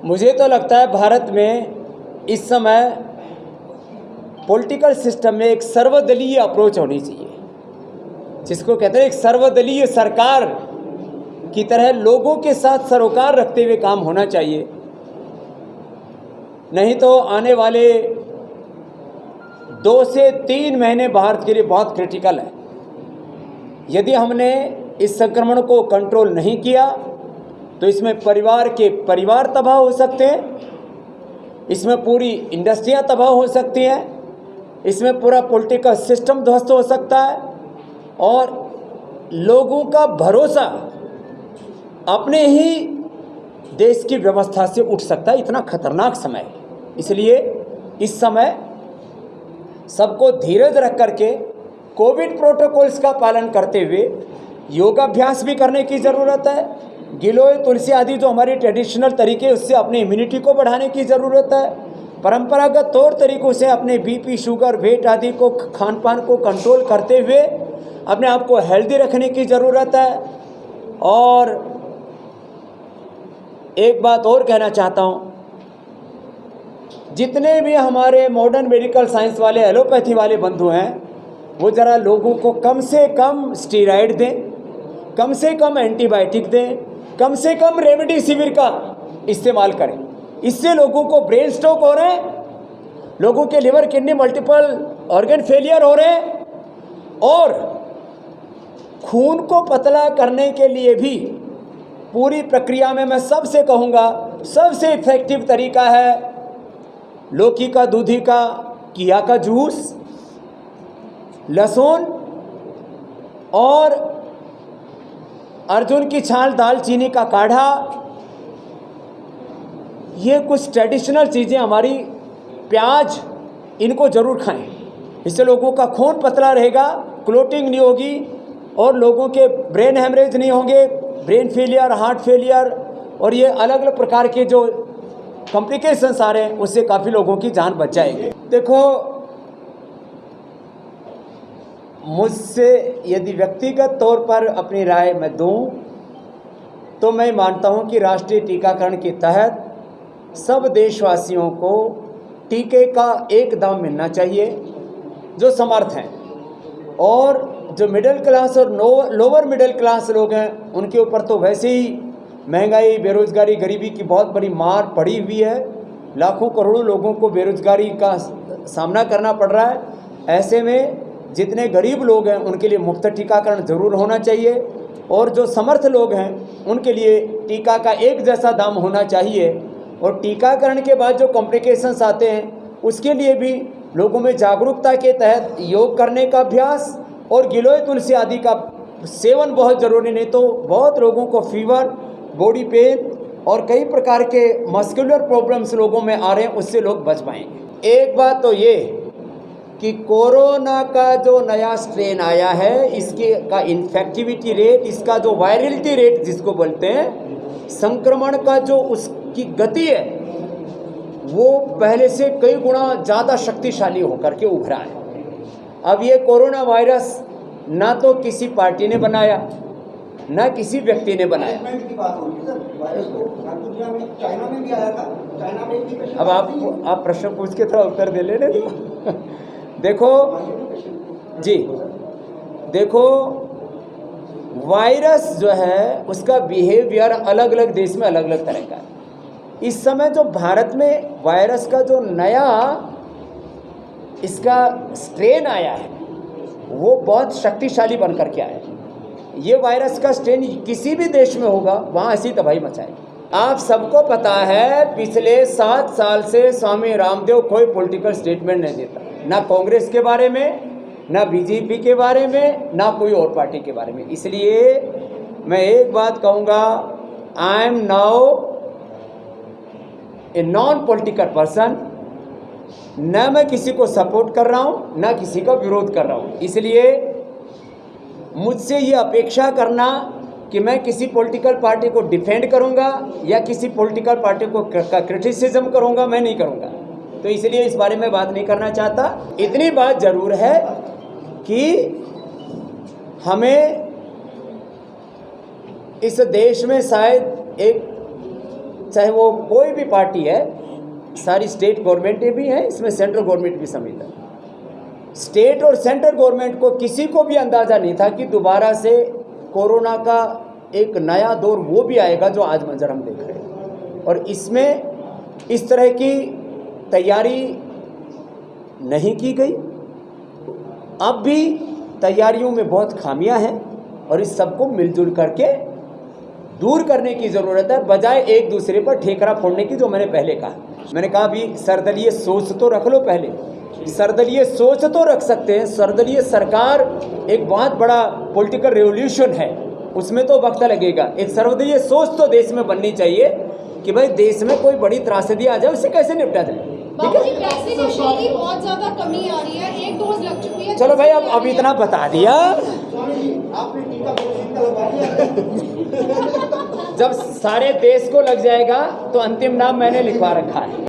मुझे तो लगता है भारत में इस समय पॉलिटिकल सिस्टम में एक सर्वदलीय अप्रोच होनी चाहिए, जिसको कहते हैं एक सर्वदलीय सरकार की तरह लोगों के साथ सरोकार रखते हुए काम होना चाहिए। नहीं तो आने वाले 2 से 3 महीने भारत के लिए बहुत क्रिटिकल है। यदि हमने इस संक्रमण को कंट्रोल नहीं किया तो इसमें परिवार तबाह हो सकते हैं, इसमें पूरी इंडस्ट्रियां तबाह हो सकती हैं, इसमें पूरा पॉलिटिकल सिस्टम ध्वस्त हो सकता है और लोगों का भरोसा अपने ही देश की व्यवस्था से उठ सकता है। इतना खतरनाक समय है, इसलिए इस समय सबको धीरज रख करके कोविड प्रोटोकॉल्स का पालन करते हुए योगाभ्यास भी करने की ज़रूरत है। गिलोय, तुलसी आदि जो हमारे ट्रेडिशनल तरीके, उससे अपनी इम्यूनिटी को बढ़ाने की ज़रूरत है। परंपरागत तौर तरीक़ों से अपने बीपी, शुगर, वेट आदि को, खान पान को कंट्रोल करते हुए अपने आप को हेल्दी रखने की ज़रूरत है। और एक बात और कहना चाहता हूँ, जितने भी हमारे मॉडर्न मेडिकल साइंस वाले, एलोपैथी वाले बंधु हैं, वो ज़रा लोगों को कम से कम स्टीरॉयड दें, कम से कम एंटीबायोटिक दें, कम से कम रेमडेसिविर का इस्तेमाल करें। इससे लोगों को ब्रेन स्ट्रोक हो रहे हैं, लोगों के liver, kidney, multiple organ failure हो रहे हैं और खून को पतला करने के लिए भी पूरी प्रक्रिया में मैं सबसे कहूँगा सबसे इफेक्टिव तरीका है लौकी का, दूधी का, किया का जूस, लहसुन और अर्जुन की छाल, दालचीनी का काढ़ा। ये कुछ ट्रेडिशनल चीज़ें हमारी, प्याज, इनको ज़रूर खाएं। इससे लोगों का खून पतला रहेगा, क्लोटिंग नहीं होगी और लोगों के ब्रेन हेमरेज नहीं होंगे, ब्रेन फेलियर, हार्ट फेलियर और ये अलग अलग प्रकार के जो कॉम्प्लिकेशंस आ रहे हैं, उससे काफ़ी लोगों की जान बच जाएगी। देखो, मुझसे यदि व्यक्तिगत तौर पर अपनी राय मैं दूं तो मैं मानता हूं कि राष्ट्रीय टीकाकरण के तहत सब देशवासियों को टीके का एक दाम मिलना चाहिए जो समर्थ हैं, और जो मिडिल क्लास और लोअर मिडिल क्लास लोग हैं उनके ऊपर तो वैसे ही महंगाई, बेरोज़गारी, गरीबी की बहुत बड़ी मार पड़ी हुई है। लाखों करोड़ों लोगों को बेरोज़गारी का सामना करना पड़ रहा है। ऐसे में जितने गरीब लोग हैं उनके लिए मुफ्त टीकाकरण ज़रूर होना चाहिए और जो समर्थ लोग हैं उनके लिए टीका का एक जैसा दाम होना चाहिए। और टीकाकरण के बाद जो कॉम्प्लिकेशंस आते हैं उसके लिए भी लोगों में जागरूकता के तहत योग करने का अभ्यास और गिलोय, तुलसी आदि का सेवन बहुत ज़रूरी। नहीं तो बहुत लोगों को फीवर, बॉडी पेन और कई प्रकार के मस्कुलर प्रॉब्लम्स लोगों में आ रहे हैं, उससे लोग बच पाएंगे। एक बात तो ये कि कोरोना का जो नया स्ट्रेन आया है, इसके का इन्फेक्टिविटी रेट, इसका जो वायरलिटी रेट जिसको बोलते हैं, संक्रमण का जो उसकी गति है, वो पहले से कई गुना ज़्यादा शक्तिशाली होकर के उभरा है। अब ये कोरोना वायरस ना तो किसी पार्टी ने बनाया, ना किसी व्यक्ति ने बनाया। अब आप प्रश्न पूछ के थोड़ा उत्तर दे लेने दो। देखो जी, देखो, वायरस जो है उसका बिहेवियर अलग अलग देश में अलग अलग तरह का है। इस समय जो भारत में वायरस का जो नया इसका स्ट्रेन आया है वो बहुत शक्तिशाली बनकर के आया है। ये वायरस का स्ट्रेन किसी भी देश में होगा वहाँ ऐसी तबाही मचाएगी। आप सबको पता है पिछले 7 साल से स्वामी रामदेव कोई पॉलिटिकल स्टेटमेंट नहीं देता, ना कांग्रेस के बारे में, ना बीजेपी के बारे में, ना कोई और पार्टी के बारे में। इसलिए मैं एक बात कहूँगा, I am now a non political person. न मैं किसी को सपोर्ट कर रहा हूँ, ना किसी का विरोध कर रहा हूँ। इसलिए मुझसे ये अपेक्षा करना कि मैं किसी पॉलिटिकल पार्टी को डिफेंड करूँगा या किसी पॉलिटिकल पार्टी को क्रिटिसिज्म करूँगा, मैं नहीं करूँगा। तो इसलिए इस बारे में बात नहीं करना चाहता। इतनी बात ज़रूर है कि हमें इस देश में शायद एक चाहे वो कोई भी पार्टी है, सारी स्टेट गवर्नमेंटें भी हैं, इसमें सेंट्रल गवर्नमेंट भी शामिल है। स्टेट और सेंट्रल गवर्नमेंट को किसी को भी अंदाज़ा नहीं था कि दोबारा से कोरोना का एक नया दौर वो भी आएगा जो आज मंजर हम देख रहे हैं। और इसमें इस तरह की तैयारी नहीं की गई। अब भी तैयारियों में बहुत खामियां हैं और इस सबको मिलजुल करके दूर करने की ज़रूरत है, बजाय एक दूसरे पर ठेकरा फोड़ने की, जो मैंने पहले कहा। मैंने कहा भी सर्वदलीय सोच तो रख लो, पहले सर्वदलीय सोच तो रख सकते हैं। सर्वदलीय सरकार एक बहुत बड़ा पॉलिटिकल रेवोल्यूशन है, उसमें तो वक्त लगेगा। एक सर्वदलीय सोच तो देश में बननी चाहिए कि भाई देश में कोई बड़ी त्रासदी आ जाए, उससे कैसे निपटा जाए। बाबूजी, वैक्सीनेशन की बहुत ज़्यादा कमी आ रही है, एक डोज लग चुकी है। चलो भाई, अब इतना बता दिया। जब सारे देश को लग जाएगा तो अंतिम नाम मैंने लिखवा रखा है।